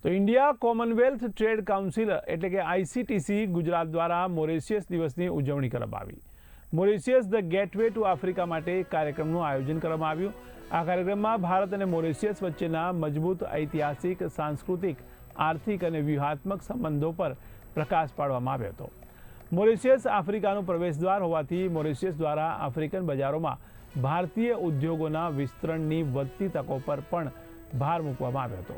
તો India Commonwealth trade council એટલે કે આઈસીટીસી ગુજરાત દ્વારા મોરેશિયસ દિવસની ઉજવણી કરવામાં આવી. Mauritius the gateway two Africa માટે કાર્યક્રમનું આયોજન કરવામાં આવ્યું. આ કાર્યક્રમમાં ભારત અને મોરેશિયસ વચ્ચેના મજબૂત ઐતિહાસિક, સાંસ્કૃતિક, આર્થિક અને વ્યૂહાત્મક સંબંધો પર પ્રકાશ પાડવામાં આવ્યો હતો. મોરેશિયસ આફ્રિકાનું પ્રવેશદ્વાર હોવાથી મોરેશિયસ દ્વારા આફ્રિકન બજારોમાં ભારતીય ઉદ્યોગોના વિસ્તરણની વધતી તકો પર પણ ભાર મૂકવામાં આવ્યો હતો.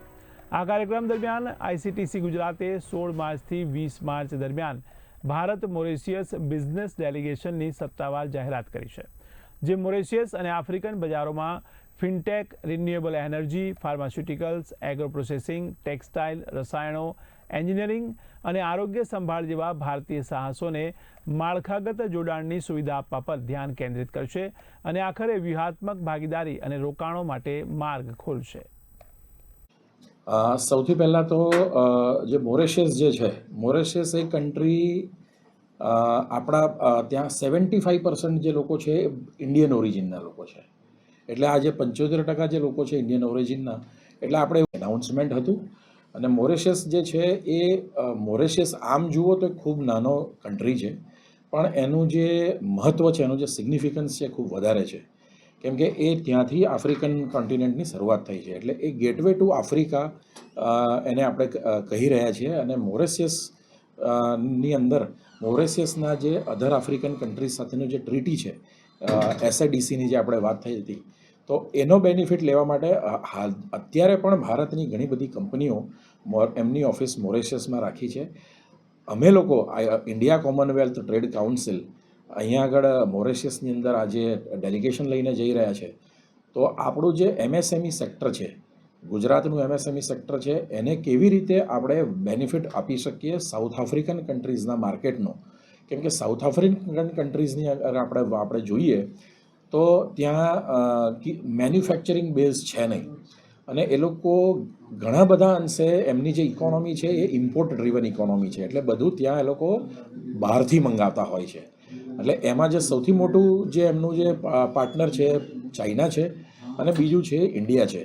આ કાર્યક્રમ દરમિયાન આઈસીટીસી ગુજરાતે 16 માર્ચથી 20 માર્ચ દરમિયાન ભારત મોરેશિયસ બિઝનેસ ડેલિગેશનની સત્તાવાર જાહેરાત કરી છે, જે મોરેશિયસ અને આફ્રિકન બજારોમાં fintech, renewable energy, pharmaceuticals, agro processing, textile, રસાયણો, એન્જિનિયરિંગ અને આરોગ્ય સંભાળ જેવા ભારતીય સાહસોને માળખાગત જોડાણની સુવિધા આપવા પર ધ્યાન કેન્દ્રિત કરશે અને આખરે વ્યૂહાત્મક ભાગીદારી અને રોકાણો માટે માર્ગ ખોલશે. સૌથી પહેલાં તો જે મોરેશિયસ જે છે, મોરેશિયસ એ કન્ટ્રી આપણા ત્યાં 75% જે લોકો છે એ ઇન્ડિયન ઓરિજિનના લોકો છે. એટલે આ જે 75% જે લોકો છે ઇન્ડિયન ઓરિજિનના, એટલે આપણે એનાઉન્સમેન્ટ હતું. અને મોરેશિયસ જે છે એ મોરેશિયસ આમ જુઓ તો ખૂબ નાનો કન્ટ્રી છે, પણ એનું જે મહત્ત્વ છે, એનું જે સિગ્નિફિકન્સ છે ખૂબ વધારે છે. કેમ કે એ ત્યાંથી આફ્રિકન કોન્ટિનેન્ટની શરૂઆત થઈ છે. એટલે એ ગેટવે ટુ આફ્રિકા એને આપણે કહી રહ્યા છીએ. અને મોરેશિયસ ની અંદર મોરેશિયસના જે અધર આફ્રિકન કન્ટ્રીઝ સાથેનું જે ટ્રીટી છે, એસઆઈડીસીની જે આપણે વાત થઈ હતી, તો એનો બેનિફિટ લેવા માટે અત્યારે પણ ભારતની ઘણી બધી કંપનીઓ એમની ઓફિસ મોરેશિયસમાં રાખી છે. અમે લોકો ઇન્ડિયા કોમનવેલ્થ ટ્રેડ કાઉન્સિલ અહીંયા આગળ મોરેશિયસની અંદર આજે ડેલિગેશન લઈને જઈ રહ્યા છે. તો આપણું જે એમએસએમઈ સેક્ટર છે, ગુજરાતનું એમએસએમઈ સેક્ટર છે, એને કેવી રીતે આપણે બેનિફિટ આપી શકીએ સાઉથ આફ્રિકન કન્ટ્રીઝના માર્કેટનો. કેમ કે સાઉથ આફ્રિકન કન્ટ્રીઝની અગર આપણે જોઈએ તો ત્યાં મેન્યુફેક્ચરિંગ બેઝ છે નહીં, અને એ લોકો ઘણા બધા અંશે એમની જે ઇકોનોમી છે એ ઇમ્પોર્ટ ડ્રીવન ઇકોનોમી છે. એટલે બધું ત્યાં એ લોકો બહારથી મંગાવતા હોય છે. એટલે એમાં જે સૌથી મોટું જે એમનું જે પાર્ટનર છે ચાઇના છે, અને બીજું છે ઇન્ડિયા છે.